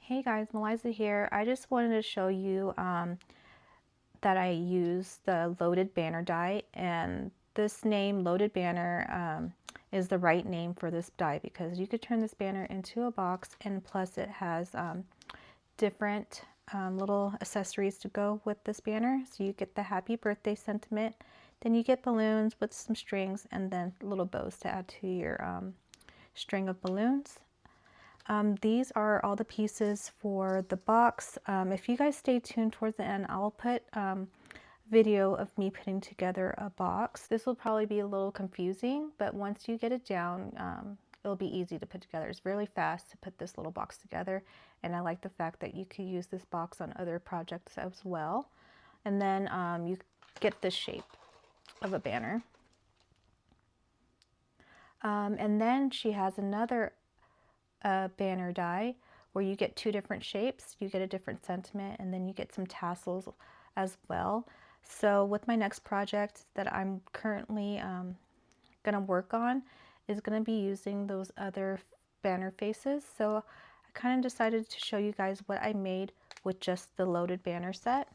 Hey guys, Melissa here. I just wanted to show you that I use the loaded banner die, and this name loaded banner is the right name for this die because you could turn this banner into a box, and plus it has different little accessories to go with this banner. So you get the happy birthday sentiment, then you get balloons with some strings, and then little bows to add to your string of balloons. These are all the pieces for the box. If you guys stay tuned towards the end, I'll put video of me putting together a box. This will probably be a little confusing, but once you get it down, it'll be easy to put together. It's really fast to put this little box together, and I like the fact that you can use this box on other projects as well. And then you get the shape of a banner. And then she has another banner die where you get two different shapes, you get a different sentiment, and then you get some tassels as well. So with my next project that I'm currently gonna work on is gonna be using those other banner faces. So I kind of decided to show you guys what I made with just the loaded banner set.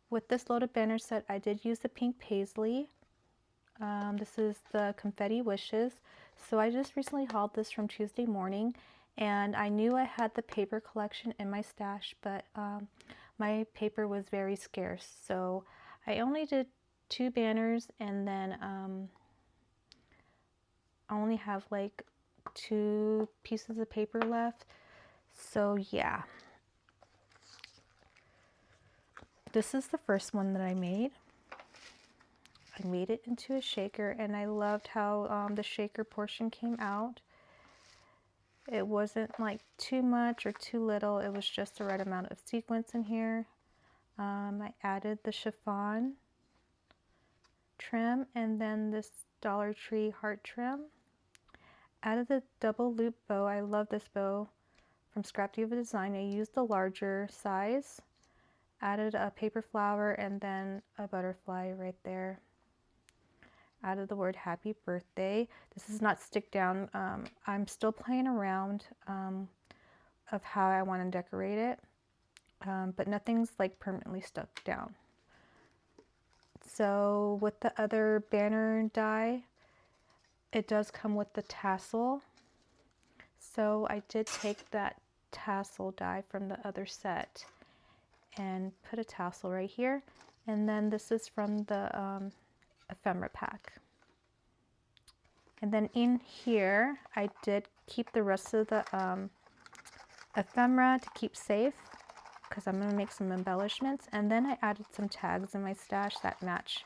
With this loaded banner set, I did use the pink paisley. This is the confetti wishes. So I just recently hauled this from Tuesday morning, and I knew I had the paper collection in my stash, but my paper was very scarce. So I only did 2 banners, and then I only have like 2 pieces of paper left. So yeah. This is the first one that I made. I made it into a shaker, and I loved how the shaker portion came out. It wasn't like too much or too little, it was just the right amount of sequins in here. I added the chiffon trim and then this Dollar Tree heart trim. Added the double loop bow. I love this bow from Scrap Diva Design. I used the larger size. Added a paper flower and then a butterfly right there. Added the word happy birthday. This is not stick down. I'm still playing around of how I want to decorate it, but nothing's like permanently stuck down. So with the other banner die, it does come with the tassel. So I did take that tassel die from the other set and put a tassel right here. And then this is from the ephemera pack. And then in here, I did keep the rest of the ephemera to keep safe because I'm going to make some embellishments. And then I added some tags in my stash that match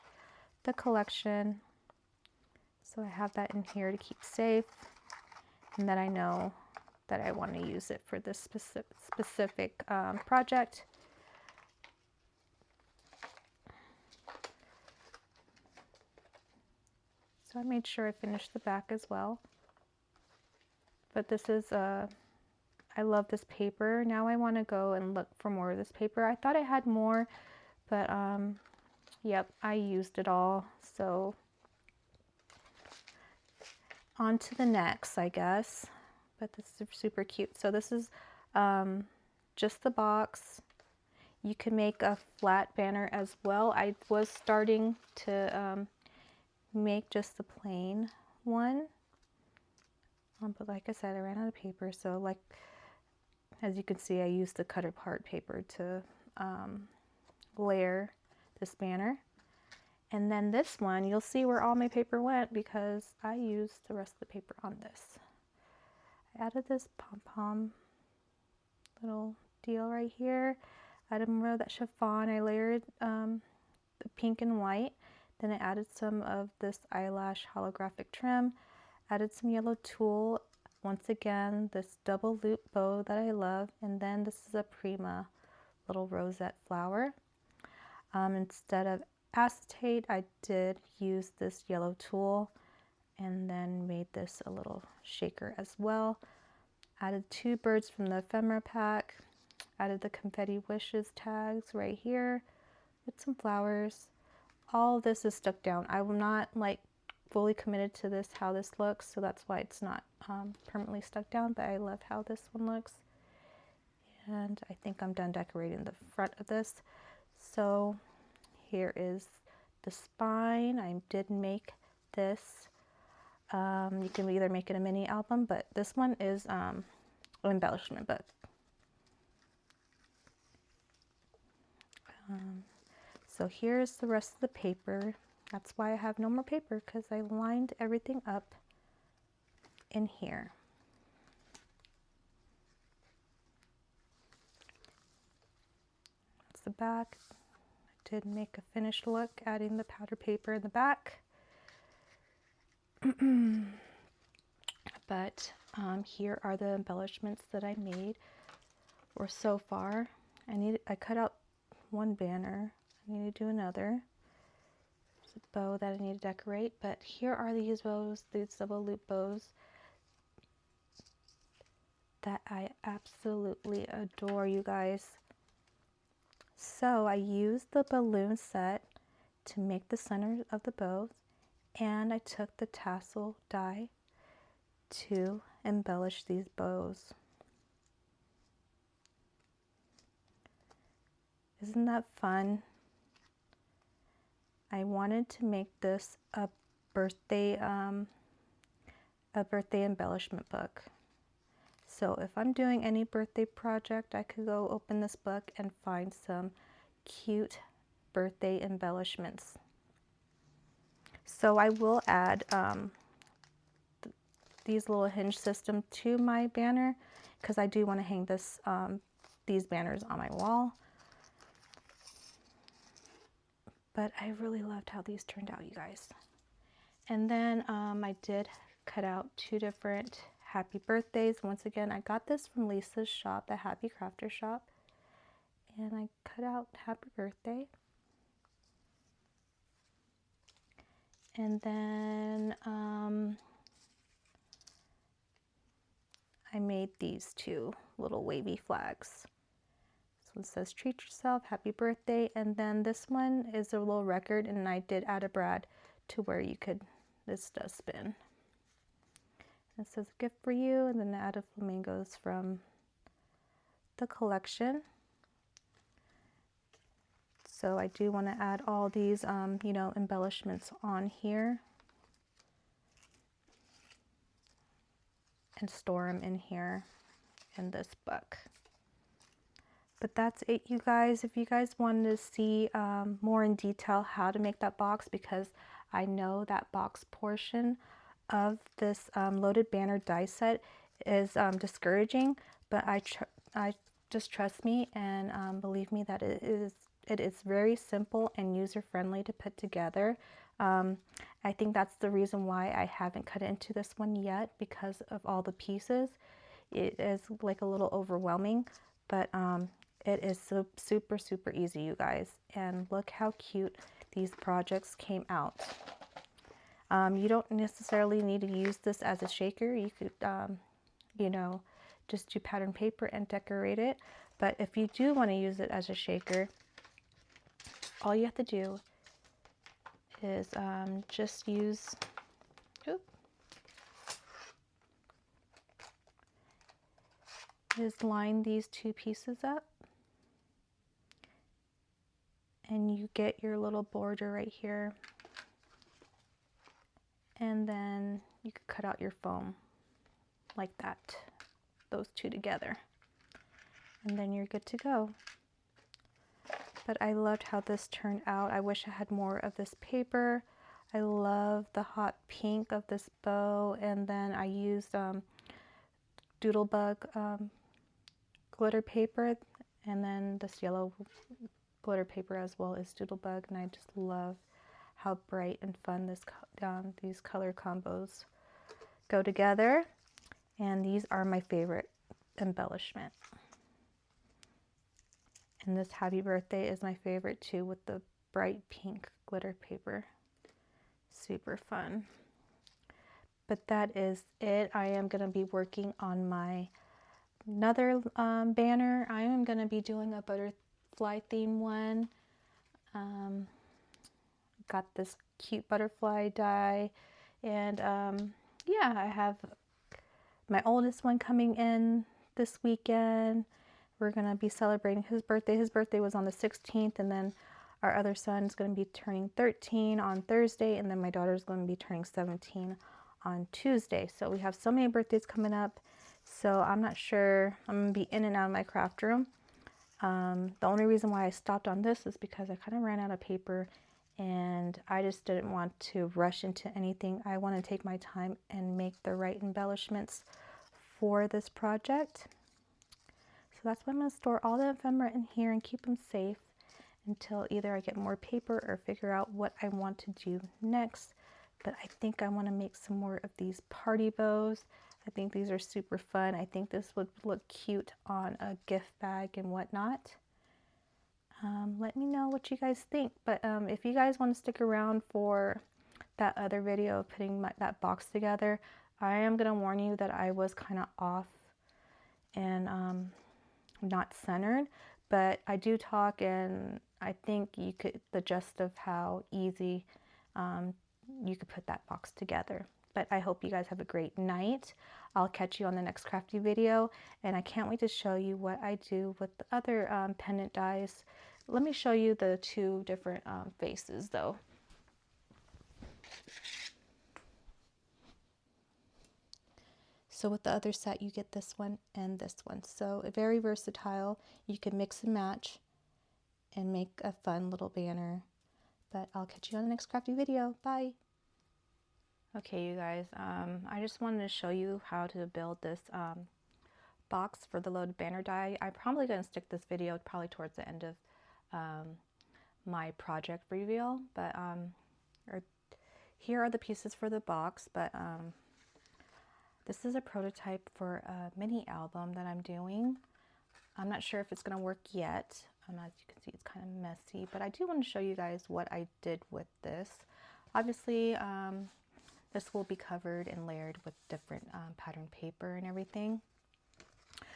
the collection. So I have that in here to keep safe. And then I know that I want to use it for this specific project. So I made sure I finished the back as well. But this is, I love this paper. Now I want to go and look for more of this paper. I thought I had more, but yep, I used it all. So on to the next, I guess. But this is super cute. So this is just the box. You can make a flat banner as well. I was starting to make just the plain one, but like I said, I ran out of paper. So like, as you can see, I used the cut apart paper to layer this banner. And then this one, you'll see where all my paper went because I used the rest of the paper on this. I added this pom-pom little deal right here. Added more of that chiffon. I layered the pink and white. Then I added some of this eyelash holographic trim. Added some yellow tulle. Once again, this double loop bow that I love. And then this is a Prima little rosette flower. Instead of acetate, I did use this yellow tulle and then made this a little shaker as well. Added 2 birds from the ephemera pack. Added the confetti wishes tags right here with some flowers. All of this is stuck down. I will not like fully committed to this, how this looks, so that's why it's not permanently stuck down, but I love how this one looks. And I think I'm done decorating the front of this. So here is the spine. I did make this. You can either make it a mini album, but this one is an embellishment book. So here's the rest of the paper. That's why I have no more paper, because I lined everything up in here. That's the back. I did make a finished look, adding the powder paper in the back. But here are the embellishments that I made, or so far. I cut out one banner. I need to do another. There's a bow that I need to decorate, but here are these bows, these double loop bows that I absolutely adore, you guys. So I used the balloon set to make the center of the bows, and I took the tassel die to embellish these bows. Isn't that fun? I wanted to make this a birthday embellishment book. So if I'm doing any birthday project, I could go open this book and find some cute birthday embellishments. So I will add these little hinge system to my banner, because I do want to hang this these banners on my wall. But I really loved how these turned out, you guys. And then I did cut out 2 different happy birthdays. Once again, I got this from Lisa's shop, the Happy Crafter shop. And I cut out happy birthday. And then I made these 2 little wavy flags. This one says treat yourself, happy birthday. And then this one is a little record, and I did add a brad to where you could, this does spin. It says a gift for you, and then I added flamingos from the collection. So I do want to add all these, you know, embellishments on here and store them in here in this book. But that's it, you guys. If you guys wanted to see more in detail how to make that box, because I know that box portion of this loaded banner die set is discouraging, but I just trust me and believe me that it is very simple and user-friendly to put together. I think that's the reason why I haven't cut it into this one yet, because of all the pieces. It is like a little overwhelming, but it is so super easy, you guys. And look how cute these projects came out. You don't necessarily need to use this as a shaker. You could, you know, just do pattern paper and decorate it. But if you do want to use it as a shaker, all you have to do is just use, line these 2 pieces up, and you get your little border right here, and then you could cut out your foam like that, those 2 together, and then you're good to go. But I loved how this turned out. I wish I had more of this paper. I love the hot pink of this bow, and then I used Doodlebug glitter paper, and then this yellow glitter paper as well as Doodlebug, and I just love how bright and fun this these color combos go together. And these are my favorite embellishment. And this happy birthday is my favorite too, with the bright pink glitter paper. Super fun. But that is it. I am going to be working on my another banner. I am going to be doing a butterfly theme one. Got this cute butterfly die, And yeah, I have my oldest one coming in this weekend. We're going to be celebrating his birthday. His birthday was on the 16th, and then our other son's going to be turning 13 on Thursday, and then my daughter's going to be turning 17 on Tuesday. So we have so many birthdays coming up. So I'm not sure. I'm going to be in and out of my craft room. The only reason why I stopped on this is because I kind of ran out of paper, and I just didn't want to rush into anything. I want to take my time and make the right embellishments for this project. So that's why I'm going to store all the ephemera in here and keep them safe until either I get more paper or figure out what I want to do next. But I think I want to make some more of these party bows. I think these are super fun. I think this would look cute on a gift bag and whatnot. Let me know what you guys think. But if you guys want to stick around for that other video of putting that box together, I am going to warn you that I was kind of off and not centered, but I do talk, and I think you could, the gist of how easy you could put that box together. But I hope you guys have a great night. I'll catch you on the next crafty video, and I can't wait to show you what I do with the other pendant dies. Let me show you the two different faces though. So with the other set, you get this one and this one. So very versatile. You can mix and match and make a fun little banner. But I'll catch you on the next crafty video. Bye. Okay, you guys, I just wanted to show you how to build this box for the loaded banner die. I'm probably going to stick this video probably towards the end of my project reveal. But here are the pieces for the box. But this is a prototype for a mini album that I'm doing. I'm not sure if it's going to work yet. As you can see, it's kind of messy, but I do want to show you guys what I did with this. Obviously, this will be covered and layered with different pattern paper and everything.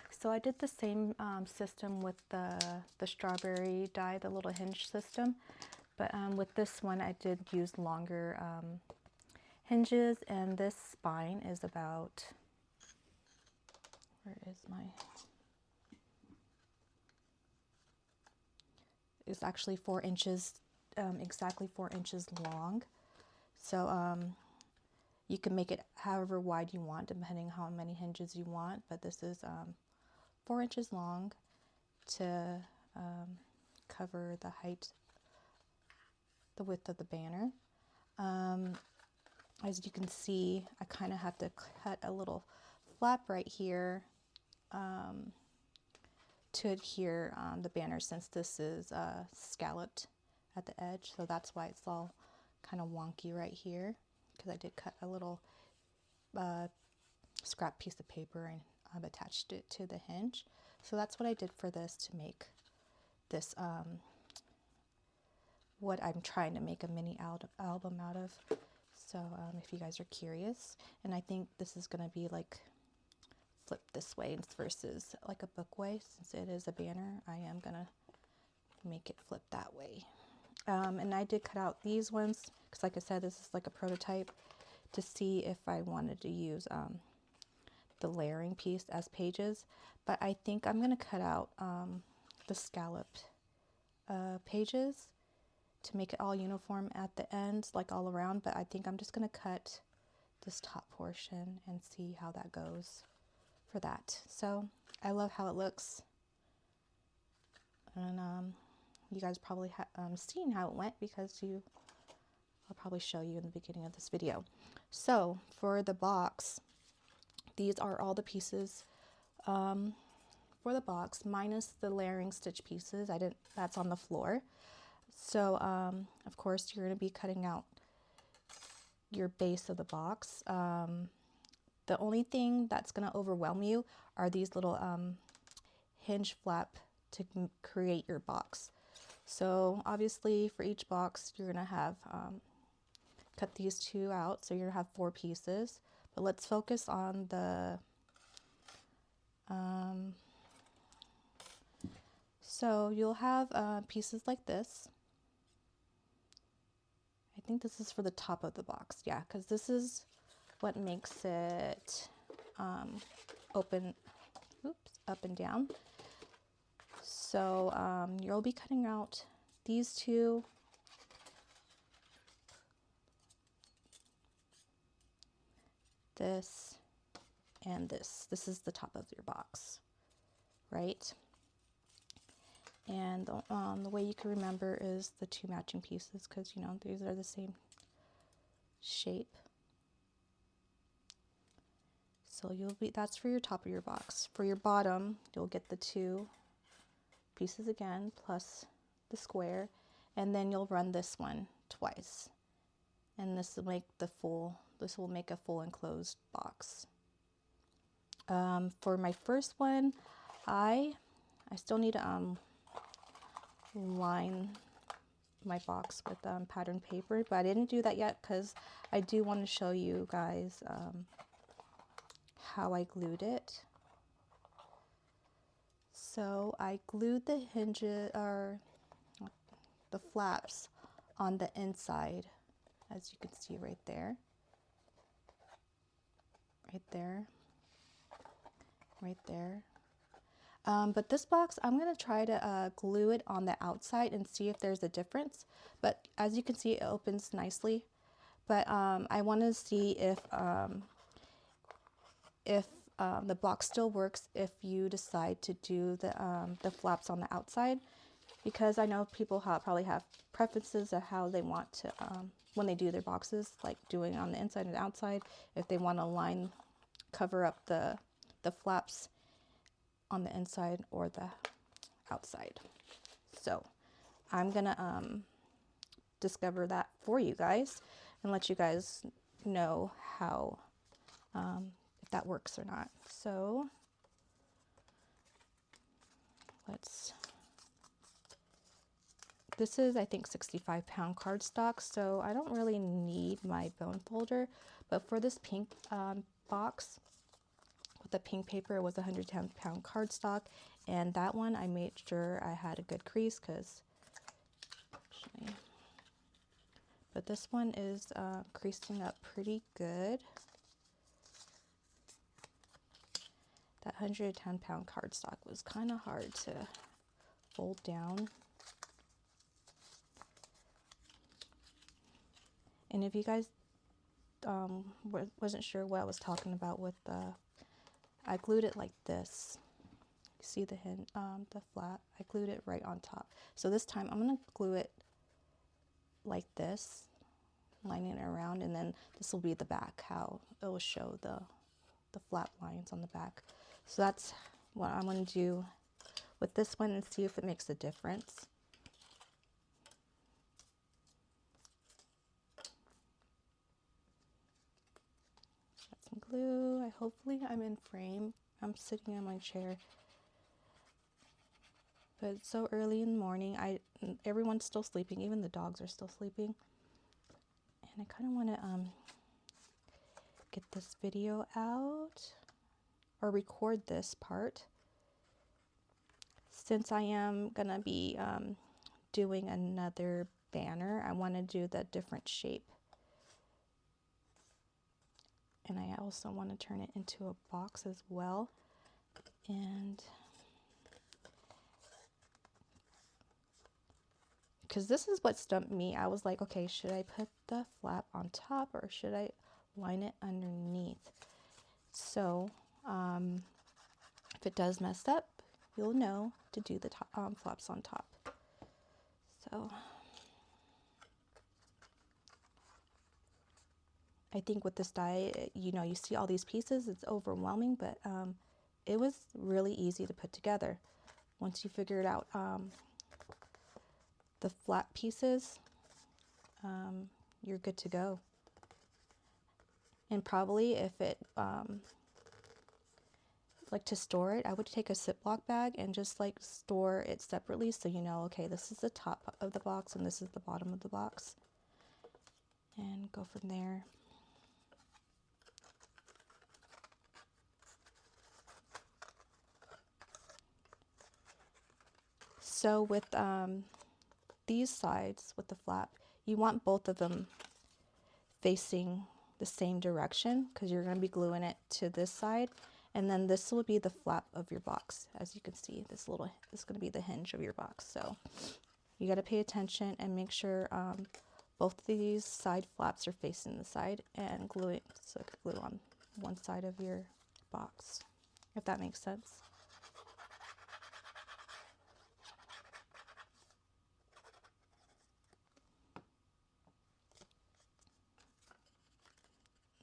So I did the same system with the strawberry die, the little hinge system, but with this one I did use longer hinges, and this spine is about, where is my, it's actually 4 inches, exactly 4 inches long. So you can make it however wide you want depending how many hinges you want, but this is 4 inches long to cover the height, the width of the banner. As you can see, I kind of have to cut a little flap right here to adhere the banner, since this is scalloped at the edge, so that's why it's all kind of wonky right here, because I did cut a little scrap piece of paper and I've attached it to the hinge. So that's what I did for this to make this what I'm trying to make a mini album out of. So if you guys are curious, and I think this is going to be like flipped this way versus like a book way, since it is a banner. I am going to make it flip that way. And I did cut out these ones because, like I said, this is like a prototype to see if I wanted to use the layering piece as pages. But I think I'm going to cut out the scalloped pages to make it all uniform at the ends, like all around. But I think I'm just going to cut this top portion and see how that goes for that. So I love how it looks. And you guys probably seen how it went, because I'll probably show you in the beginning of this video. So for the box, these are all the pieces for the box, minus the layering stitch pieces. That's on the floor. So of course you're going to be cutting out your base of the box. The only thing that's going to overwhelm you are these little hinge flap to create your box. So obviously for each box you're going to have cut these two out, so you're going to have 4 pieces. But let's focus on the so you'll have pieces like this. I think this is for the top of the box. Yeah, because this is what makes it open, oops, up and down. So you'll be cutting out these two. This and this. This is the top of your box, right? And the way you can remember is the two matching pieces, because you know these are the same shape. So that's for your top of your box. For your bottom, you'll get the two pieces again plus the square, and then you'll run this one twice, and this will make a full enclosed box. For my first one, I still need to line my box with pattern paper, but I didn't do that yet because I do want to show you guys how I glued it. So I glued the hinges, or the flaps, on the inside, as you can see right there, right there, right there. But this box, I'm going to try to glue it on the outside and see if there's a difference. But as you can see, it opens nicely. But I want to see if the box still works if you decide to do the flaps on the outside. Because I know people probably have preferences of how they want to, when they do their boxes, like doing on the inside and the outside, if they want to cover up the flaps on the inside or the outside. So I'm gonna discover that for you guys and let you guys know how if that works or not. So this is, I think, 65-pound cardstock, so I don't really need my bone folder, but for this pink box with the pink paper, it was 110-pound cardstock, and that one I made sure I had a good crease, but this one is creasing up pretty good. That 110-pound cardstock was kind of hard to fold down. And if you guys wasn't sure what I was talking about with I glued it like this. You see the flap? I glued it right on top. So this time I'm gonna glue it like this, lining it around, and then this will be the back, how it will show the flap lines on the back. So that's what I'm gonna do with this one and see if it makes a difference. Got some glue. Hopefully I'm in frame. I'm sitting on my chair. But it's so early in the morning. Everyone's still sleeping. Even the dogs are still sleeping. And I kind of want to get this video out, or record this part, since I am going to be doing another banner. I want to do the different shape. And I also want to turn it into a box as well. And because this is what stumped me. I was like, okay, should I put the flap on top or should I line it underneath? So if it does mess up, you'll know to do the flaps on top. So I think with this die, you know, you see all these pieces, it's overwhelming, but it was really easy to put together. Once you figured out the flat pieces, you're good to go. And probably if it, like to store it, I would take a Ziploc bag and just like store it separately, so you know, okay, this is the top of the box and this is the bottom of the box, and go from there. So with these sides with the flap, you want both of them facing the same direction because you're going to be gluing it to this side, and then this will be the flap of your box. As you can see, this is going to be the hinge of your box. So you got to pay attention and make sure both of these side flaps are facing the side, and glue it so it can glue on one side of your box, if that makes sense.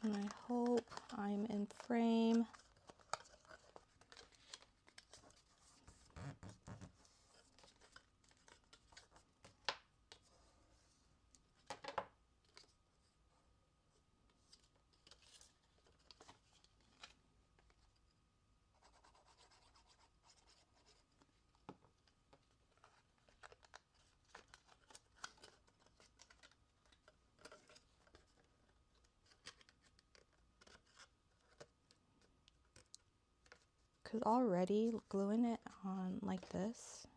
And I hope I'm in frame. Because already gluing it on like this,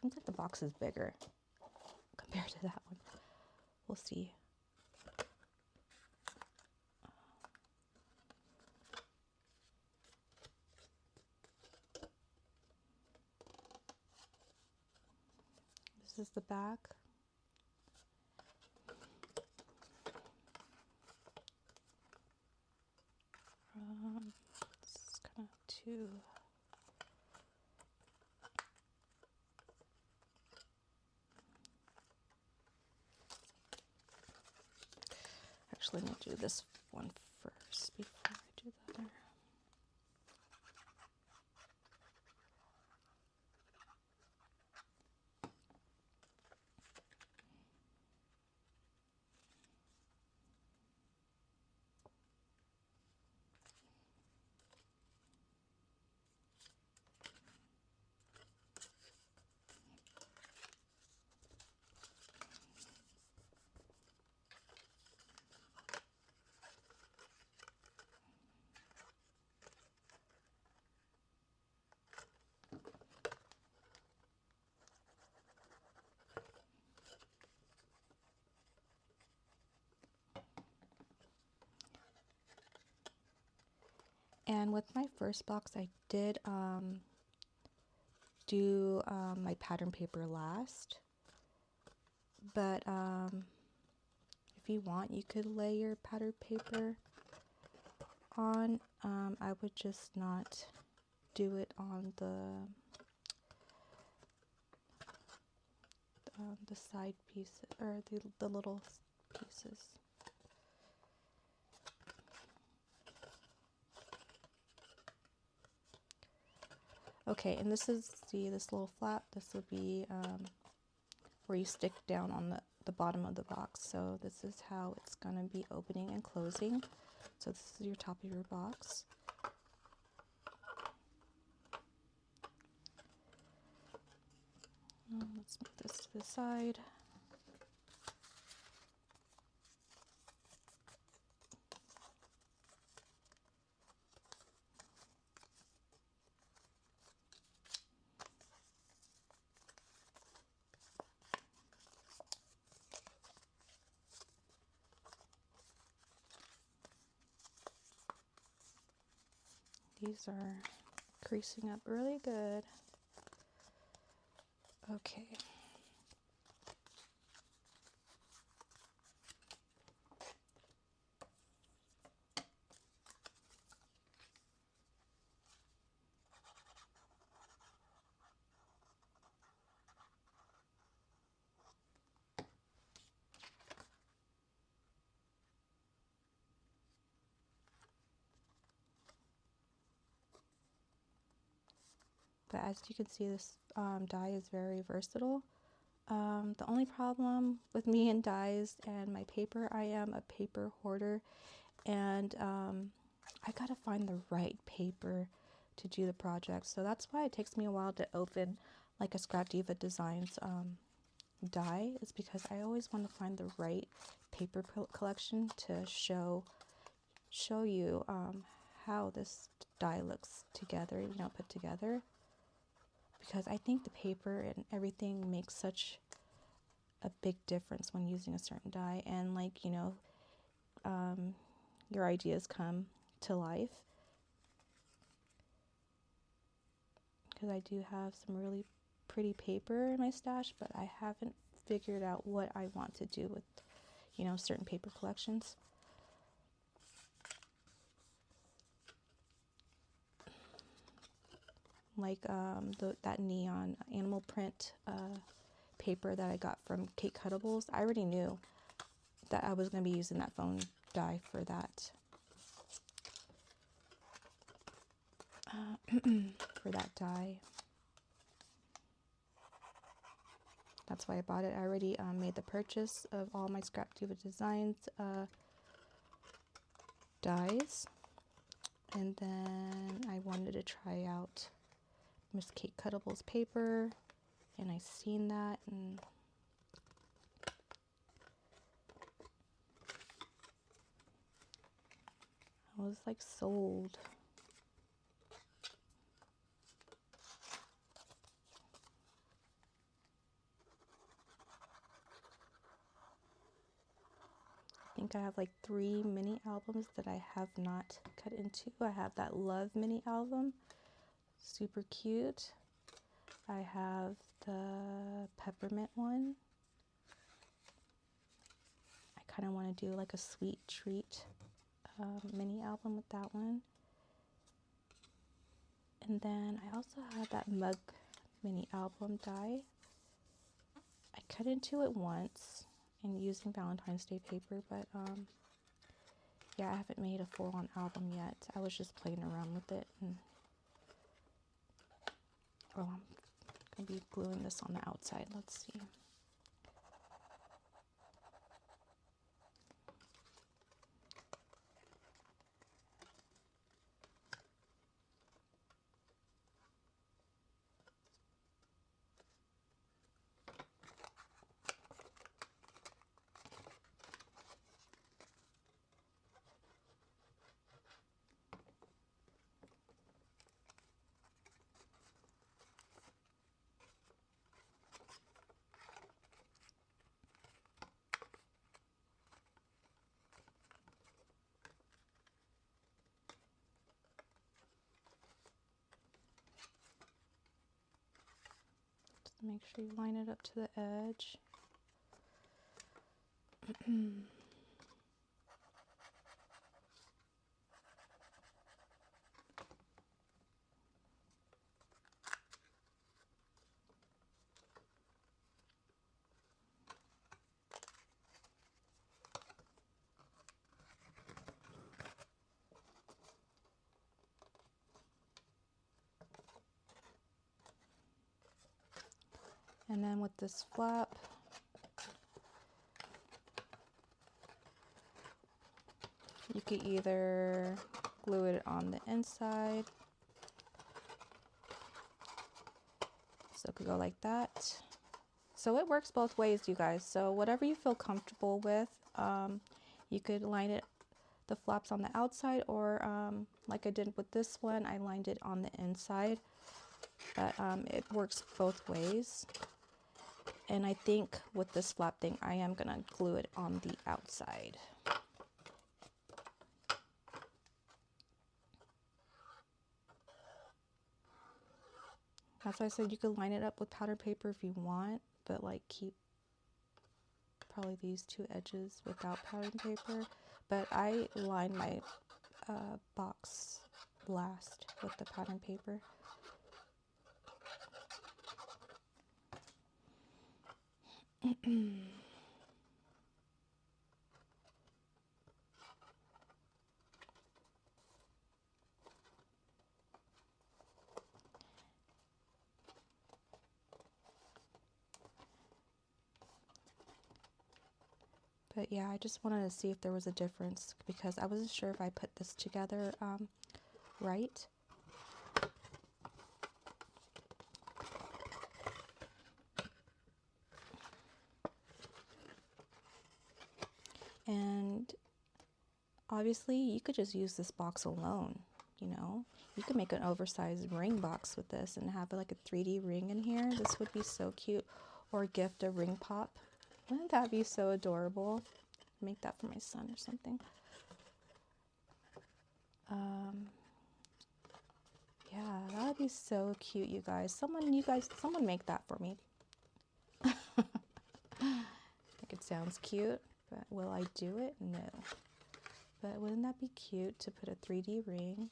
seems like the box is bigger compared to that one. We'll see. This is the back. It's kind of too. Actually, let me do this one first before I do the other. And with my first box, I did do my pattern paper last. But if you want, you could lay your pattern paper on. I would just not do it on the side pieces, or the little pieces. Okay, and this is, see this little flap, this would be where you stick down on the bottom of the box. So this is how it's going to be opening and closing. So this is your top of your box. Let's move this to the side. These are creasing up really good. Okay. But as you can see, this die is very versatile. The only problem with me and dies and my paper, I am a paper hoarder, and I gotta find the right paper to do the project. So that's why it takes me a while to open like a Scrap Diva Designs die, is because I always want to find the right paper collection to show you how this die looks together, you know, put together. Because I think the paper and everything makes such a big difference when using a certain die, and like, you know, your ideas come to life. Because I do have some really pretty paper in my stash, but I haven't figured out what I want to do with, you know, certain paper collections. Like that neon animal print paper that I got from Cake Cuttables. I already knew that I was going to be using that foam die for that. For that die. That's why I bought it. I already made the purchase of all my Scrap Diva Designs dies. And then I wanted to try out Miss Cake Cuttables paper. And I seen that, and I was like sold. I think I have like 3 mini albums that I have not cut into. I have that Love mini album, super cute. I have the Peppermint one. I kind of want to do like a sweet treat mini album with that one. And then I also have that Mug mini album die. I cut into it once and using Valentine's Day paper, but yeah, I haven't made a full-on album yet. I was just playing around with it. And oh, I'm gonna be gluing this on the outside. Let's see. Make sure you line it up to the edge. And then with this flap, you could either glue it on the inside, so it could go like that. So it works both ways, you guys. So whatever you feel comfortable with, you could line it, the flaps on the outside, or like I did with this one, I lined it on the inside. But it works both ways. And I think with this flap thing, I am gonna glue it on the outside. That's why I said you could line it up with powder paper if you want, but like keep probably these 2 edges without powder paper. But I line my box last with the powder paper. But yeah, I just wanted to see if there was a difference because I wasn't sure if I put this together right. And obviously you could just use this box alone, you know. You could make an oversized ring box with this and have like a 3D ring in here. This would be so cute. Or gift a ring pop. Wouldn't that be so adorable? Make that for my son or something. Yeah, that would be so cute, you guys. Someone make that for me. I think it sounds cute, but will I do it? No. But wouldn't that be cute to put a 3D ring,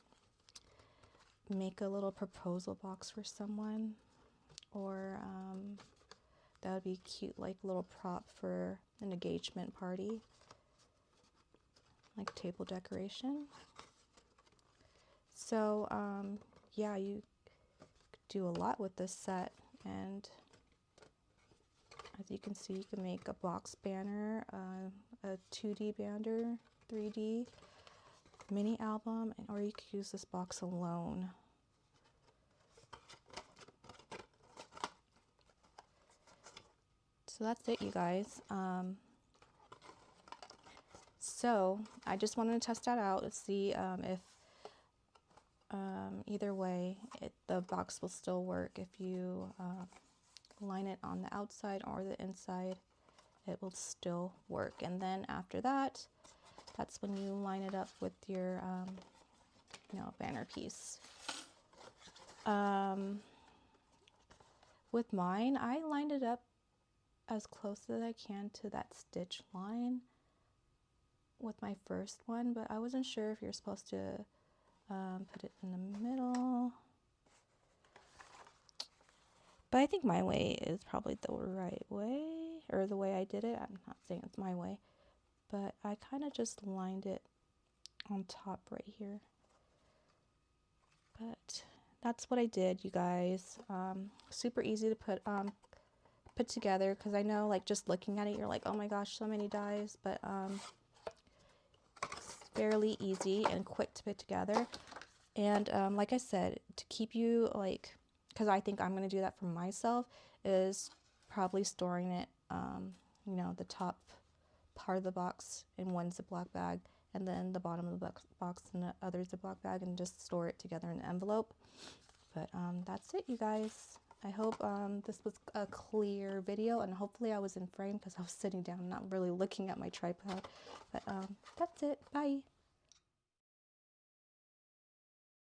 make a little proposal box for someone, or that would be cute, like little prop for an engagement party, like table decoration. So yeah, you do a lot with this set, and as you can see, you can make a box banner, a 2D banner, 3D mini album, or you could use this box alone. So that's it, you guys. So I just wanted to test that out to see if either way the box will still work. If you line it on the outside or the inside, it will still work. And then after that, that's when you line it up with your banner piece. With mine, I lined it up as close as I can to that stitch line with my first one, but I wasn't sure if you're supposed to put it in the middle. But I think my way is probably the right way, or the way I did it. I'm not saying it's my way, but I kind of just lined it on top right here. But that's what I did, you guys. Super easy to put together, because I know, like, just looking at it, you're like, oh my gosh, so many dies, but it's fairly easy and quick to put together. And like I said, to keep you, like, because I think I'm going to do that for myself, is probably storing it, the top part of the box in one Ziploc bag, and then the bottom of the box in the other Ziploc bag, and just store it together in an envelope. But that's it, you guys. I hope this was a clear video, and hopefully I was in frame because I was sitting down, not really looking at my tripod. But that's it. Bye.